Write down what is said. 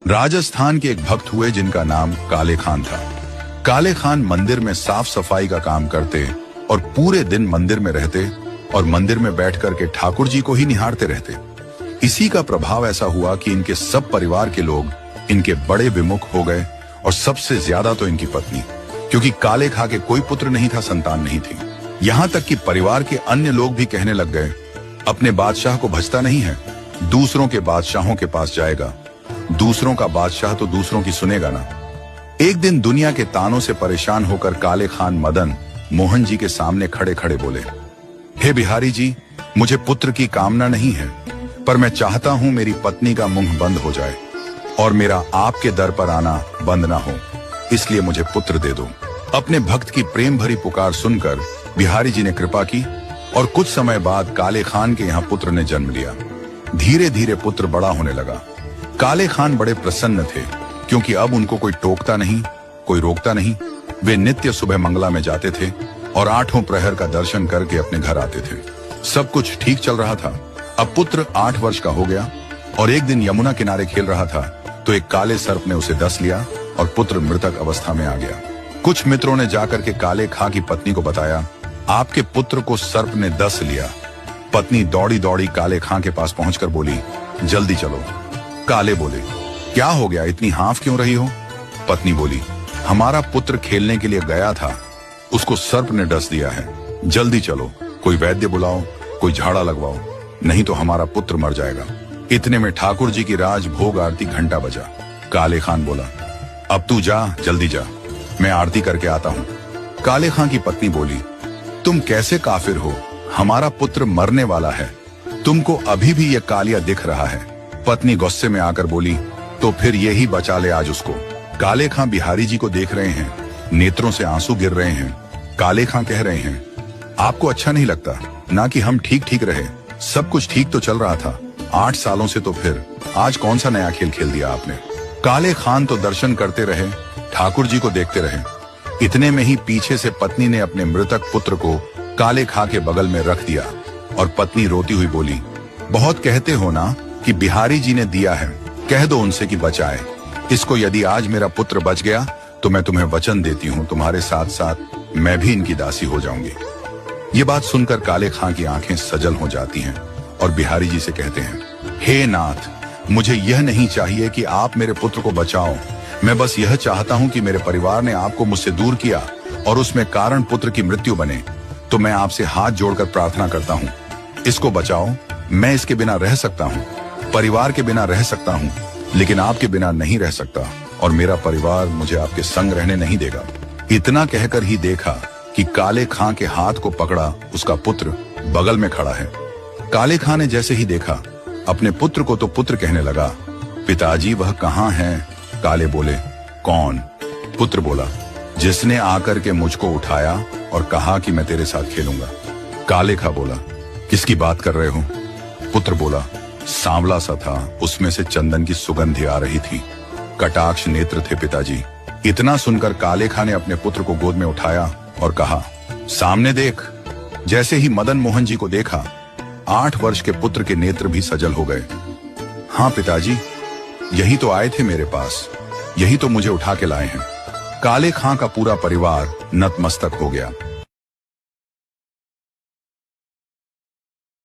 राजस्थान के एक भक्त हुए जिनका नाम काले खान था। काले खान मंदिर में साफ सफाई का काम करते और पूरे दिन मंदिर में रहते और मंदिर में बैठ करके ठाकुर जी को ही निहारते रहते। इसी का प्रभाव ऐसा हुआ कि इनके सब परिवार के लोग इनके बड़े विमुख हो गए और सबसे ज्यादा तो इनकी पत्नी, क्योंकि काले खा के कोई पुत्र नहीं था, संतान नहीं थी। यहाँ तक कि परिवार के अन्य लोग भी कहने लग गए, अपने बादशाह को भजता नहीं है, दूसरों के बादशाहों के पास जाएगा, दूसरों का बादशाह तो दूसरों की सुनेगा ना। एक दिन दुनिया के तानों से परेशान होकर काले खान मदन मोहन जी के सामने खड़े खड़े बोले, हे बिहारी जी, मुझे पुत्र की कामना नहीं है, पर मैं चाहता हूं मेरी पत्नी का मुंह बंद हो जाए और मेरा आपके दर पर आना बंद ना हो, इसलिए मुझे पुत्र दे दो। अपने भक्त की प्रेम भरी पुकार सुनकर बिहारी जी ने कृपा की और कुछ समय बाद काले खान के यहाँ पुत्र ने जन्म लिया। धीरे धीरे पुत्र बड़ा होने लगा। काले खान बड़े प्रसन्न थे, क्योंकि अब उनको कोई टोकता नहीं, कोई रोकता नहीं। वे नित्य सुबह मंगला में जाते थे और 8 प्रहर का दर्शन करके अपने घर आते थे। सब कुछ ठीक चल रहा था। अब पुत्र 8 वर्ष का हो गया और एक दिन यमुना किनारे खेल रहा था तो एक काले सर्प ने उसे डस लिया और पुत्र मृतक अवस्था में आ गया। कुछ मित्रों ने जाकर के काले खां की पत्नी को बताया, आपके पुत्र को सर्प ने डस लिया। पत्नी दौड़ी दौड़ी काले खां के पास पहुंचकर बोली, जल्दी चलो। काले बोले, क्या हो गया, इतनी हाफ क्यों रही हो? पत्नी बोली, हमारा पुत्र खेलने के लिए गया था, उसको सर्प ने डस दिया है, जल्दी चलो, कोई वैद्य बुलाओ, कोई झाड़ा लगवाओ, नहीं तो हमारा पुत्र मर जाएगा। इतने में ठाकुर जी की राज भोग आरती घंटा बजा। काले खान बोला, अब तू जा, जल्दी जा, मैं आरती करके आता हूँ। काले खां की पत्नी बोली, तुम कैसे काफिर हो, हमारा पुत्र मरने वाला है, तुमको अभी भी ये कालिया दिख रहा है। पत्नी गुस्से में आकर बोली, तो फिर यही बचा ले आज उसको। काले खां बिहारी जी को देख रहे हैं, नेत्रों से आंसू गिर रहे हैं। काले खां कह रहे हैं, आपको अच्छा नहीं लगता ना कि हम ठीक ठीक रहे, सब कुछ ठीक तो चल रहा था 8 सालों से, तो फिर आज कौन सा नया खेल खेल दिया आपने? काले खान तो दर्शन करते रहे, ठाकुर जी को देखते रहे। इतने में ही पीछे से पत्नी ने अपने मृतक पुत्र को काले खां के बगल में रख दिया और पत्नी रोती हुई बोली, बहुत कहते हो ना कि बिहारी जी ने दिया है, कह दो उनसे कि बचाए इसको। यदि आज मेरा पुत्र बच गया तो मैं तुम्हें वचन देती हूँ, तुम्हारे साथ साथ मैं भी इनकी दासी हो जाऊंगी। ये बात सुनकर काले खां की आंखें सजल हो जाती हैं और बिहारी जी से कहते हैं, हे नाथ, मुझे यह नहीं चाहिए कि आप मेरे पुत्र को बचाओ, मैं बस यह चाहता हूं कि मेरे परिवार ने आपको मुझसे दूर किया और उसमें कारण पुत्र की मृत्यु बने, तो मैं आपसे हाथ जोड़कर प्रार्थना करता हूं, इसको बचाओ। मैं इसके बिना रह सकता हूं, परिवार के बिना रह सकता हूं, लेकिन आपके बिना नहीं रह सकता और मेरा परिवार मुझे आपके संग रहने नहीं देगा। इतना कहकर ही देखा कि काले खां के हाथ को पकड़ा उसका पुत्र बगल में खड़ा है। काले खां ने जैसे ही देखा अपने पुत्र को तो पुत्र कहने लगा, पिताजी वह कहाँ है? काले बोले, कौन? पुत्र बोला, जिसने आकर के मुझको उठाया और कहा कि मैं तेरे साथ खेलूंगा। काले खां बोला, किसकी बात कर रहे हो? पुत्र बोला, सांवला सा था, उसमें से चंदन की सुगंध आ रही थी, कटाक्ष नेत्र थे पिताजी। इतना सुनकर काले खां ने अपने पुत्र को गोद में उठाया और कहा, सामने देख। जैसे ही मदन मोहन जी को देखा, 8 वर्ष के पुत्र के नेत्र भी सजल हो गए। हाँ पिताजी, यही तो आए थे मेरे पास, यही तो मुझे उठा के लाए हैं। काले खां का पूरा परिवार नतमस्तक हो गया।